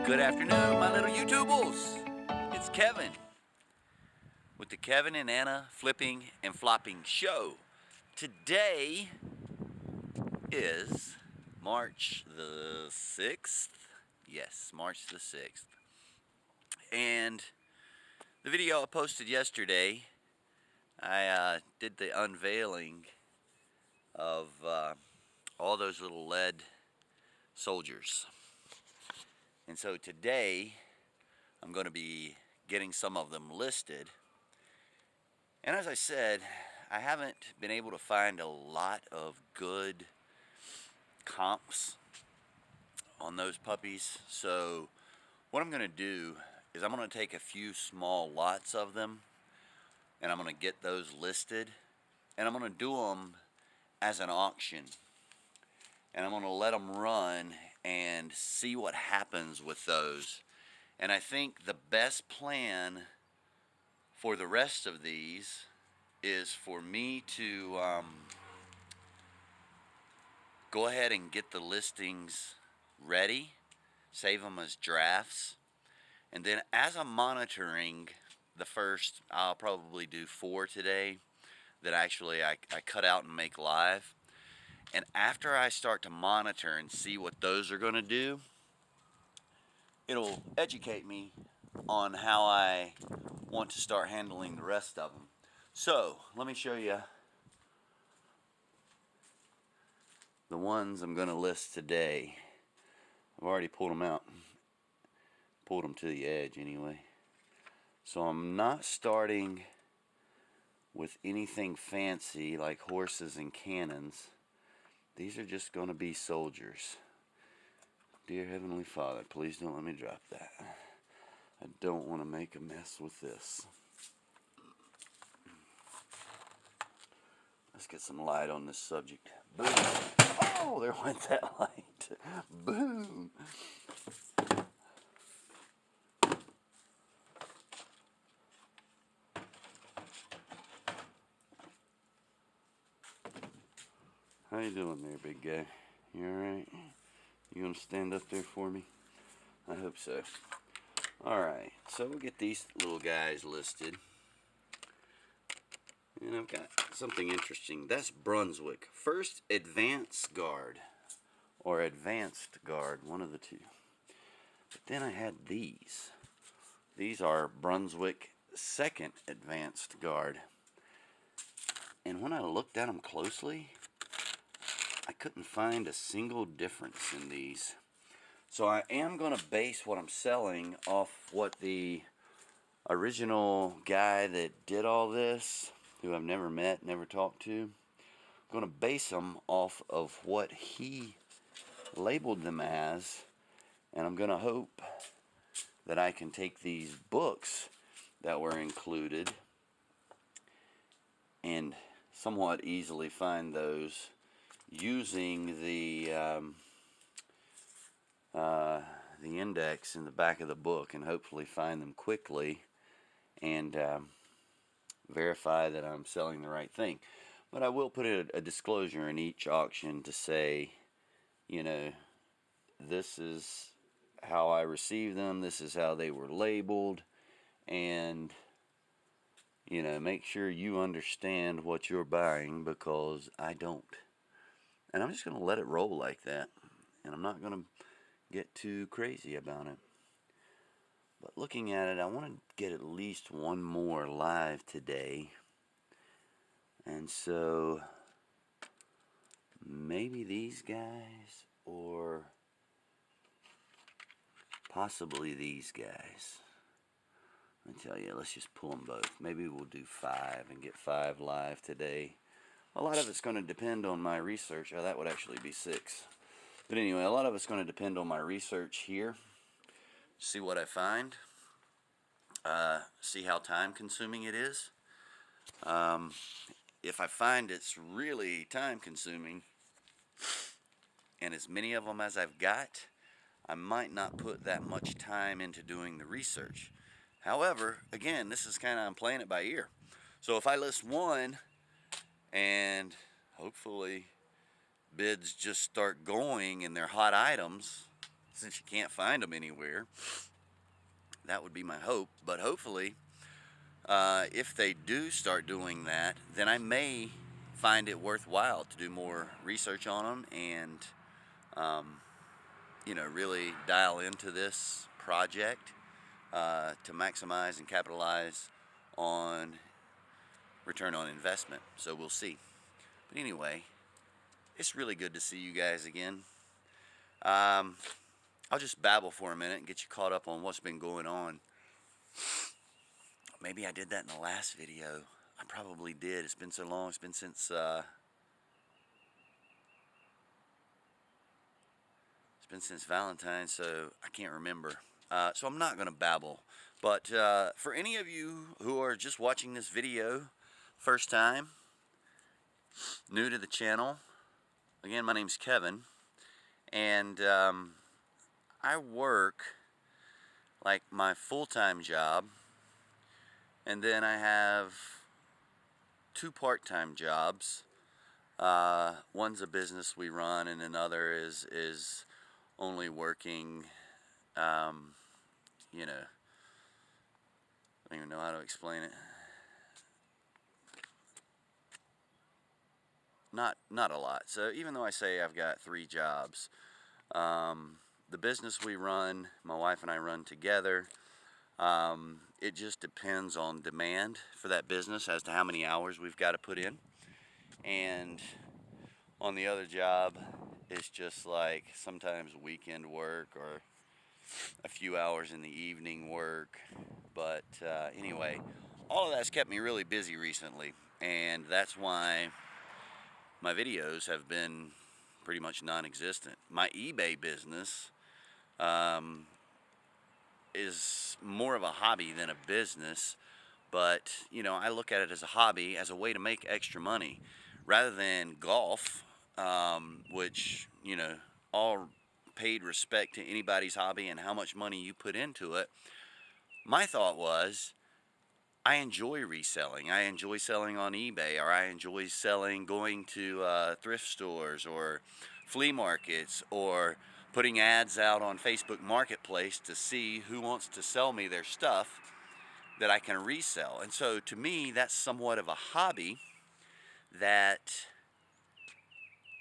Good afternoon, my little YouTubles. It's Kevin with the Kevin and Anna Flipping and Flopping Show. Today is March the 6th. Yes, March the 6th. And the video I posted yesterday, I did the unveiling of all those little lead soldiers. And so today, I'm going to be getting some of them listed. And as I said, I haven't been able to find a lot of good comps on those puppies. So what I'm going to do is I'm going to take a few small lots of them and I'm going to get those listed. And I'm going to do them as an auction. And I'm going to let them run and see what happens with those. And I think the best plan for the rest of these is for me to go ahead and get the listings ready, save them as drafts, and then as I'm monitoring the first, I'll probably do 4 today that actually I cut out and make live. And after I start to monitor and see what those are going to do, it'll educate me on how I want to start handling the rest of them. So let me show you the ones I'm going to list today. I've already pulled them out, pulled them to the edge anyway. So I'm not starting with anything fancy like horses and cannons. These are just going to be soldiers. Dear Heavenly Father, please don't let me drop that. I don't want to make a mess with this. Let's get some light on this subject. Boom. Oh, there went that light. Boom. How you doing there, big guy? You alright? You gonna stand up there for me? I hope so. Alright, so we'll get these little guys listed. And I've got something interesting. That's Brunswick. First Advanced Guard. Or Advanced Guard, one of the two. But then I had these. These are Brunswick Second Advanced Guard. And when I looked at them closely, I couldn't find a single difference in these. So I am going to base what I'm selling off what the original guy that did all this, who I've never met, never talked to, I'm going to base them off of what he labeled them as, and I'm going to hope that I can take these books that were included and somewhat easily find those using the index in the back of the book, and hopefully find them quickly and verify that I'm selling the right thing. But I will put a disclosure in each auction to say, you know, this is how I received them, this is how they were labeled, and you know, make sure you understand what you're buying, because I don't. And I'm just going to let it roll like that, and I'm not going to get too crazy about it. But looking at it, I want to get at least one more live today. And so maybe these guys, or possibly these guys. I tell you, let's just pull them both. Maybe we'll do 5 and get 5 live today. A lot of it's going to depend on my research. Oh, that would actually be 6. But anyway, a lot of it's going to depend on my research here. See what I find. See how time consuming it is. If I find it's really time consuming, and as many of them as I've got, I might not put that much time into doing the research. However, again, this is kind of, I'm playing it by ear. So if I list one and hopefully bids just start going and they're hot items, since you can't find them anywhere. That would be my hope. But hopefully, if they do start doing that, then I may find it worthwhile to do more research on them and, really dial into this project to maximize and capitalize on return on investment. So we'll see. But anyway, it's really good to see you guys again. I'll just babble for a minute and get you caught up on what's been going on. Maybe I did that in the last video. I probably did. It's been so long. It's been since Valentine's, so I can't remember. So I'm not going to babble. But for any of you who are just watching this video first time, new to the channel, again, my name's Kevin, and I work like my full-time job, and then I have 2 part-time jobs. One's a business we run, and another is only working, I don't even know how to explain it. Not a lot. So even though I say I've got 3 jobs, the business we run, my wife and I run together. It just depends on demand for that business as to how many hours we've got to put in. And on the other job, it's just like sometimes weekend work or a few hours in the evening work. But anyway, all of that's kept me really busy recently, and that's why my videos have been pretty much non-existent. My eBay business is more of a hobby than a business, but I look at it as a hobby, as a way to make extra money rather than golf, which all paid respect to anybody's hobby and how much money you put into it. My thought was, I enjoy reselling. I enjoy selling on eBay, or I enjoy going to thrift stores or flea markets, or putting ads out on Facebook Marketplace to see who wants to sell me their stuff that I can resell. And so to me, that's somewhat of a hobby that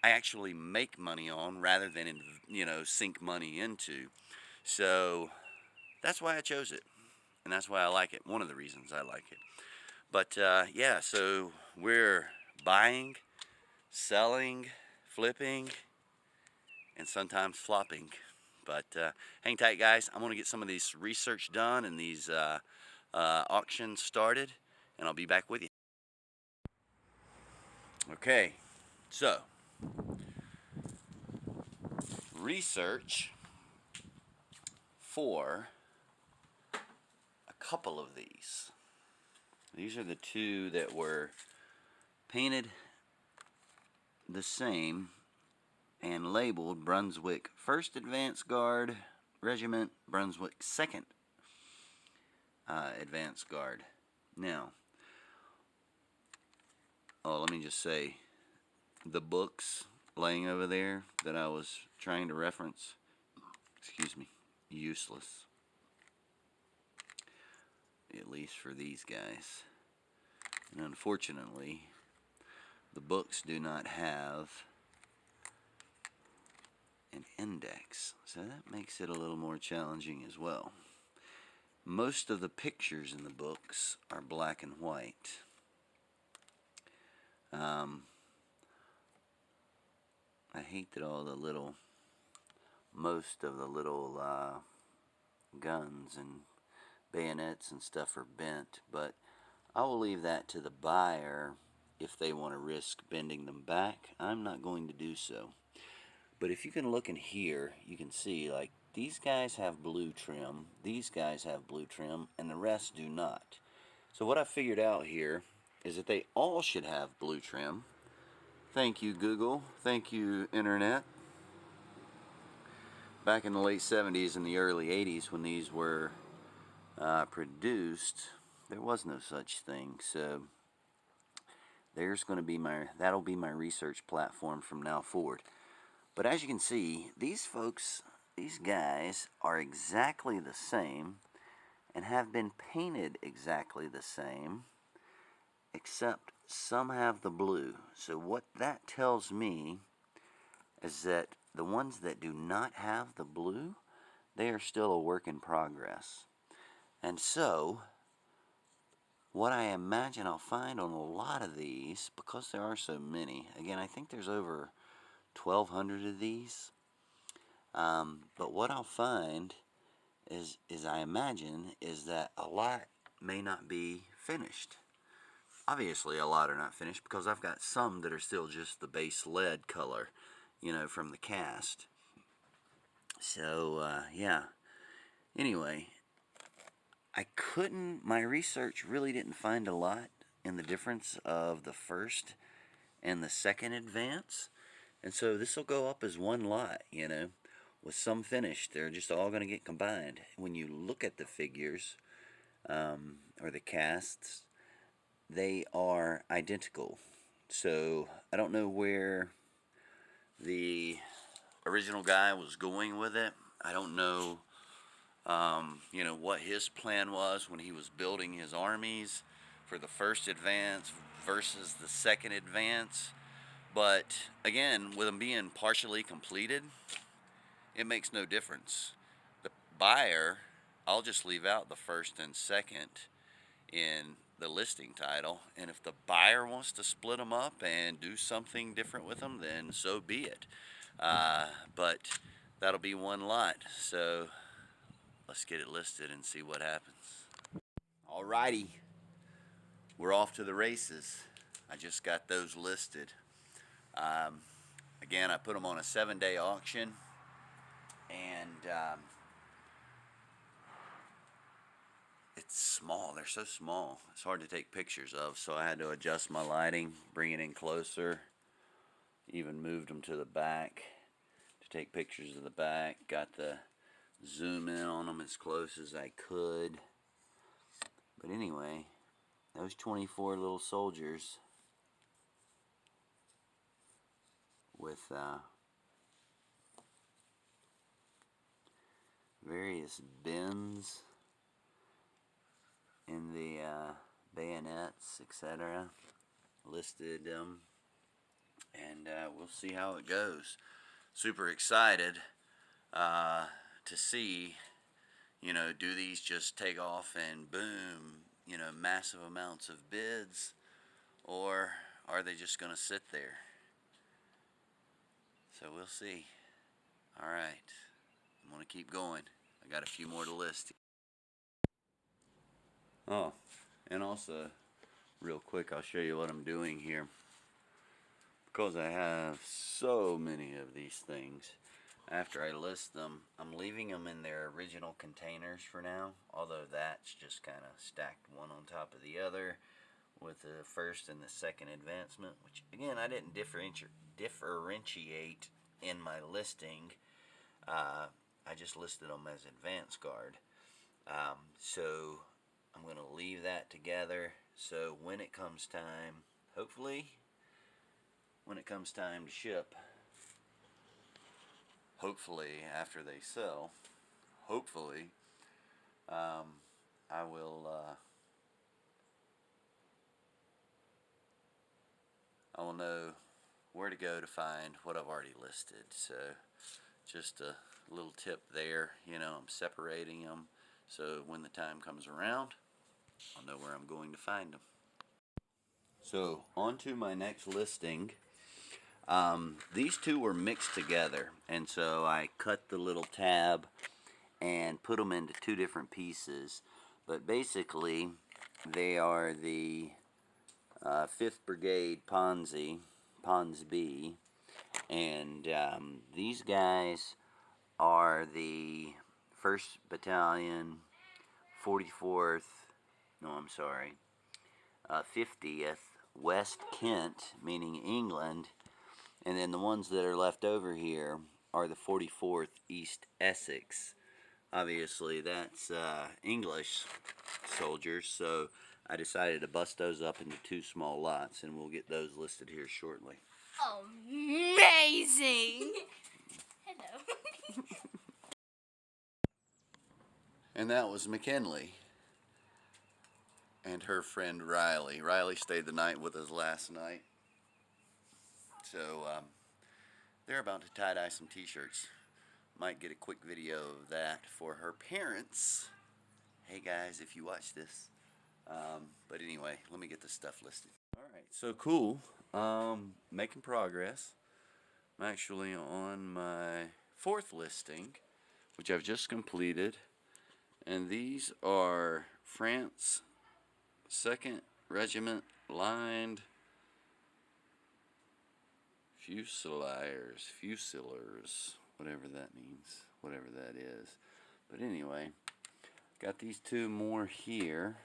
I actually make money on rather than sink money into. So that's why I chose it, and that's why I like it. One of the reasons I like it. But yeah, so we're buying, selling, flipping, and sometimes flopping. But hang tight, guys. I'm going to get some of this research done and these auctions started, and I'll be back with you. Okay, so research for a couple of these. These are the 2 that were painted the same and labeled Brunswick 1st Advance Guard Regiment, Brunswick 2nd Advance Guard. Now, let me just say, the books laying over there that I was trying to reference, excuse me, useless. At least for these guys. And unfortunately, the books do not have an index, so that makes it a little more challenging as well. Most of the pictures in the books are black and white. I hate that most of the little guns and bayonets and stuff are bent, but I will leave that to the buyer if they want to risk bending them back. I'm not going to do so. But if you can look in here, you can see, like, these guys have blue trim, these guys have blue trim, and the rest do not. So what I figured out here is that they all should have blue trim. Thank you, Google. Thank you, Internet. Back in the late 70s and the early 80s, when these were produced, there was no such thing. So that'll be my research platform from now forward. But as you can see, these folks these guys are exactly the same and have been painted exactly the same, except some have the blue. So what that tells me is that the ones that do not have the blue, they are still a work in progress. And so, what I imagine I'll find on a lot of these, because there are so many, again, I think there's over 1,200 of these, but what I'll find is I imagine, is that a lot may not be finished. Obviously, a lot are not finished because I've got some that are still just the base lead color, from the cast. So, yeah. Anyway, my research really didn't find a lot in the difference of the first and the second advance. And so this will go up as one lot, with some finished. They're just all going to get combined. When you look at the figures, or the casts, they are identical. So I don't know where the original guy was going with it. I don't know, what his plan was when he was building his armies for the first advance versus the second advance. But again, with them being partially completed, it makes no difference. The buyer, I'll just leave out the first and second in the listing title, and if the buyer wants to split them up and do something different with them, then so be it. But that'll be one lot, so let's get it listed and see what happens. Alrighty, we're off to the races. I just got those listed. Again, I put them on a 7-day auction, and it's small. They're so small. It's hard to take pictures of, so I had to adjust my lighting, bring it in closer, even moved them to the back to take pictures of the back. Got the zoom in on them as close as I could. But anyway, those 24 little soldiers with various bends in the bayonets, etc. listed them, and we'll see how it goes. Super excited to see, do these just take off and boom, massive amounts of bids, or are they just going to sit there? So we'll see. All right, I'm going to keep going. I got a few more to list. Oh, and also, real quick, I'll show you what I'm doing here. Because I have so many of these things, after I list them, I'm leaving them in their original containers for now, although that's just kind of stacked one on top of the other with the first and the second advancement, which again, I didn't differentiate in my listing. I just listed them as advance guard. So I'm going to leave that together, so when it comes time, hopefully, when it comes time to ship, hopefully after they sell, hopefully, I will know where to go to find what I've already listed. So just a little tip there, I'm separating them, so when the time comes around, I'll know where I'm going to find them. So on to my next listing. These two were mixed together, and so I cut the little tab and put them into two different pieces. But basically, they are the 5th Brigade Pons B, and these guys are the 1st Battalion, 44th, no, I'm sorry, 50th West Kent, meaning England, and then the ones that are left over here are the 44th East Essex. Obviously, that's English soldiers, so I decided to bust those up into two small lots, and we'll get those listed here shortly. Amazing! Hello. And that was McKinley and her friend Riley. Riley stayed the night with us last night. So they're about to tie-dye some t-shirts. Might get a quick video of that for her parents. Hey guys, if you watch this. But anyway, let me get this stuff listed. Alright, so cool. Making progress. I'm actually on my 4th listing, which I've just completed. And these are France 2nd Regiment Lined Fusiliers, whatever that means, whatever that is. But anyway, got these 2 more here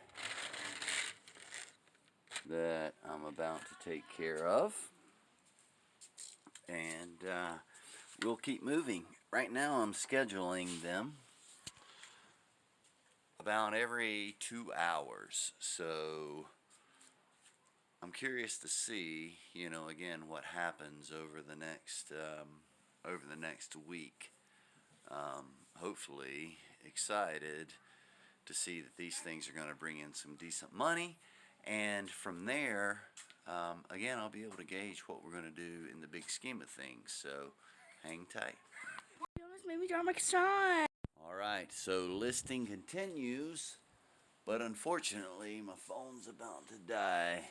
that I'm about to take care of. And we'll keep moving. Right now I'm scheduling them about every 2 hours. So I'm curious to see, you know, again, what happens over the next week. Hopefully excited to see that these things are going to bring in some decent money, and from there, again, I'll be able to gauge what we're going to do in the big scheme of things. So hang tight. You almost made me drop my sign. All right, so listing continues, but unfortunately my phone's about to die.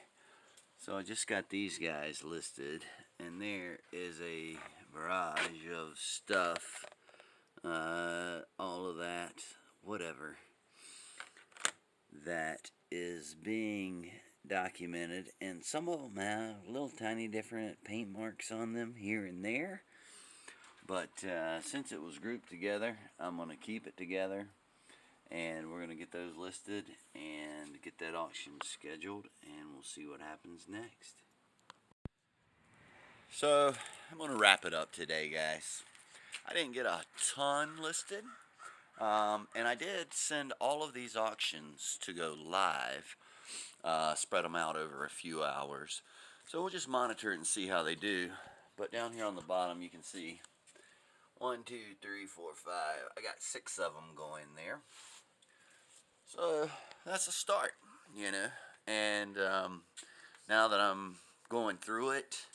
So I just got these guys listed, and there is a barrage of stuff, all of that, whatever, that is being documented, and some of them have little tiny different paint marks on them here and there, but since it was grouped together, I'm going to keep it together, and we're going to get those listed and get that auction scheduled, and we'll see what happens next. So I'm going to wrap it up today, guys. I didn't get a ton listed, and I did send all of these auctions to go live, spread them out over a few hours. So we'll just monitor it and see how they do. But down here on the bottom you can see 1, 2, 3, 4, 5. I got 6 of them going there. So that's a start, you know. And now that I'm going through it,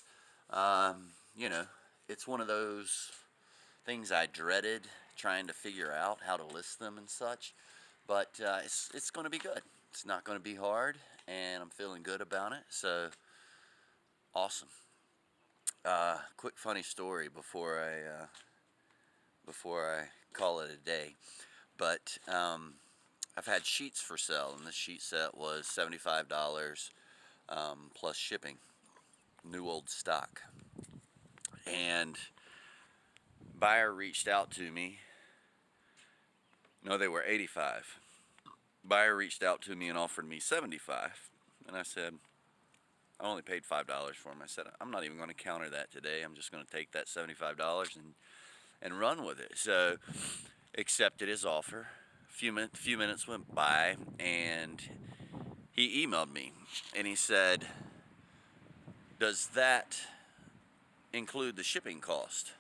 you know, it's one of those things I dreaded, trying to figure out how to list them and such. But it's going to be good. It's not going to be hard, and I'm feeling good about it. So awesome. Quick funny story before I call it a day. But I've had sheets for sale, and this sheet set was $75 plus shipping, new old stock. And buyer reached out to me. No, they were 85. Buyer reached out to me and offered me 75, and I said, I only paid $5 for them. I said, I'm not even going to counter that today. I'm just going to take that $75 and run with it. So accepted his offer. A few minutes went by, and he emailed me, and he said, does that include the shipping cost?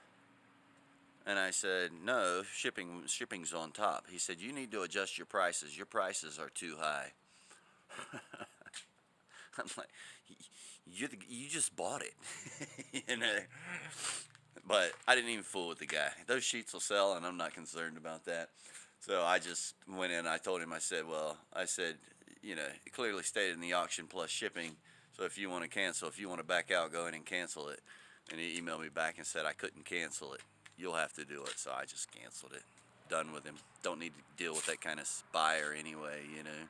And I said, no, shipping's on top. He said, you need to adjust your prices. Your prices are too high. I'm like, you just bought it, you know. But I didn't even fool with the guy. Those sheets will sell, and I'm not concerned about that. So I just went in. I told him, I said, you know, it clearly stated in the auction plus shipping. So if you want to cancel, if you want to back out, go ahead and cancel it. And he emailed me back and said I couldn't cancel it. You'll have to do it. So I just canceled it. Done with him. Don't need to deal with that kind of buyer anyway, you know.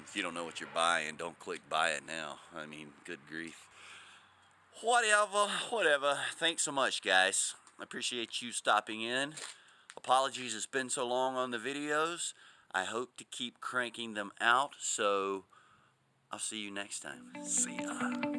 If you don't know what you're buying, don't click buy it now. I mean, good grief. Whatever. Thanks so much, guys. I appreciate you stopping in. Apologies it's been so long on the videos. I hope to keep cranking them out, so I'll see you next time. See ya.